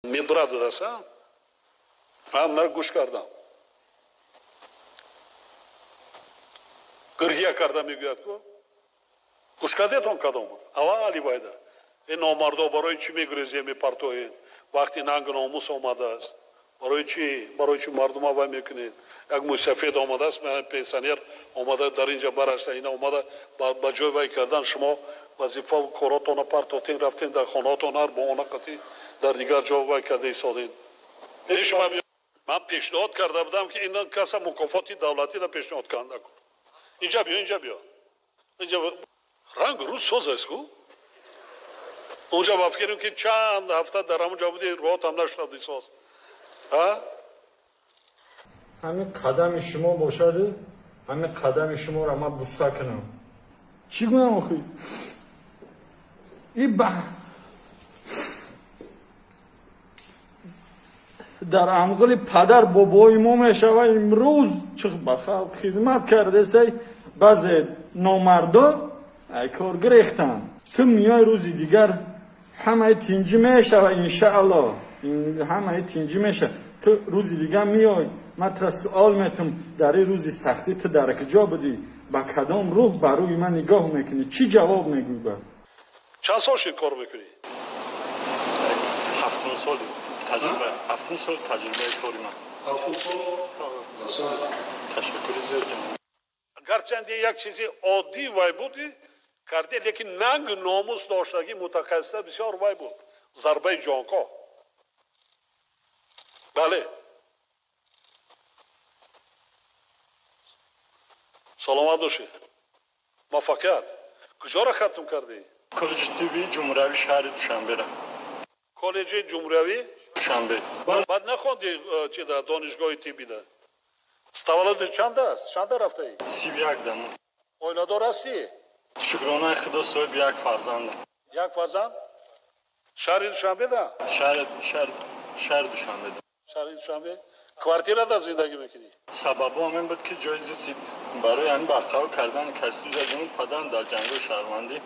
Медбрат будаса, аннар гуш кардам. Гиргия карда мегӯяд ку гуш кардетон кадом буд? Ава Али Байдар. Ин номардо барои чӣ мегӯрезем мепартоед? Вақти нанг номус омадааст. Барои чӣ мардума вай мекунед? Як мусафед омадааст, пенсионер омада дар инҷа барашта, ина омада ба ҷои вай кардан, шумо вазифа коротона партотен рафтен дар хонаотон ҳар бо онақати дар дигар ҷо вай карда истоден. Ман пешниҳод карда будам ки ин каса мукофоти давлатида пешниҳод канда кун. Инҷа биё. Ранг рӯз соз аст ку? اونجا با فکریم که چند هفته در همونجا بودی روات هم نشد دیساز همین قدم شما باشد همین قدم شما را من بوسه کنم چی کنم آخی؟ در امقل پدر بابای ما میشوه امروز چه بخواه خدمت کرده سی بعض نامردا ای کار گریختن تو میای روزی دیگر همه تینجی میشه و انشاءالله همه تینجی میشه تو روزی دیگه میای من ترا سوال میتم در این روزی سختی تو در کجا بودی با کدام روح بروی من نگاه میکنی چی جواب میگوی با چند سال شد کار میکنی؟ 7 سال تجربه 7 سال تجربه کاری من 7 سال تشکر زیاد گرچند یک چیزی عادی وای بودی کرده لیکن ننگ ناموس داشتگی متخصص بسیار وای بود ضربه جانکا بله سلامت باشی موفقیت کجا را ختم کردی؟ کالج تیوی جمهوری شهر دوشنبه را کالج جمهوری؟ دوشنبه بعد نخوندی چی در دانشگاه تیبی ده؟ استولد چند است؟ چند رفته ای؟ 31 دم اویلادار هستی؟ شکرانه خدا صاحب یک فرزند یک فرزند؟ شهر دوشنبه ده؟ شهر دوشنبه ده شهر دوشنبه؟ کوارتیره ده زندگی میکنی؟ سبب همین بود که جای زیستی برای این برقرار کردن کسی جمعی پدرم در جنگ شهروندی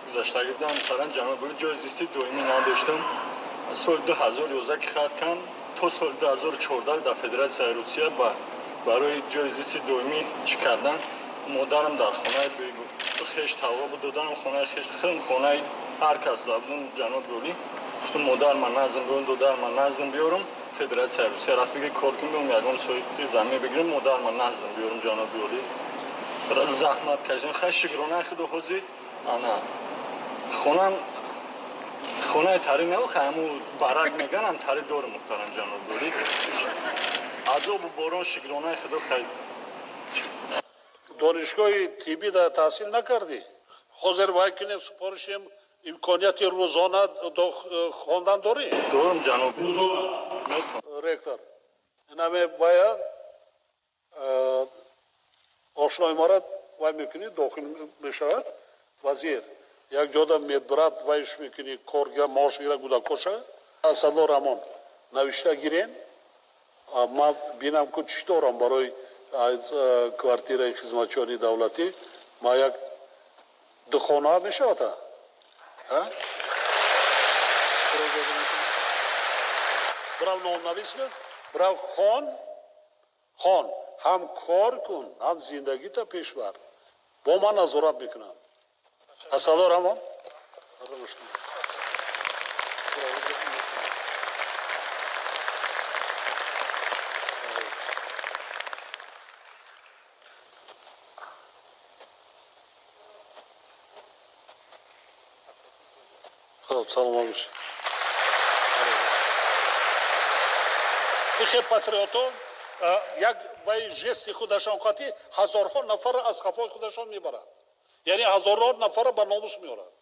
گذشته بودم پدرم جمع بود جای زیستی دائمی نداشتم سال 2011 که خط کردم تا سال 2014 در فدراسیون روسیه برای جای زیستی دائمی چی کردن مادرم در خانه خیش توا بود دادم خانه خیش خیلی خانه هر کس زبون جناب گلی گفتم مادر من نظم بیارم دادر من نظم بیارم فدراسیون روسیه رفت بگه کار کنم بیارم یکم سویتی زمین بگیرم مادر من نظم بیارم جناب گلی برای زحمت کشیم خیلی شکرانه خدا خوزی انا خانه تری نوخه همون برک میگنم تری دور محترم جناب گلی عذاب و باران شکرانه خدا خیلی دانشگاه تیبی در تحصیل نکردی؟ حاضر وای کنیم سپارشیم امکانیت روزانه خواندن داری؟ دارم جناب رکتر این همه باید آشنای ما را وای میکنی داخل میشود وزیر یک جاده مدبرات وایش میکنی کارگر معاش گیره گودکوشه اسدالله رحمان نوشته گیرین ما بینم که چی دارم برای کвартира خدمتچیانی دولتی ما یک دو خانه میشه تا برای نام نویس کن برای خان هم کار کن هم زندگی تا پیش بر با من نظارت میکنم اسدالله رحمان سلام باشی این پاتریوتو یک وای جستی خودشان قاطی هزارها نفر از خفای خودشان میبرند یعنی هزارها نفر به ناموس میارند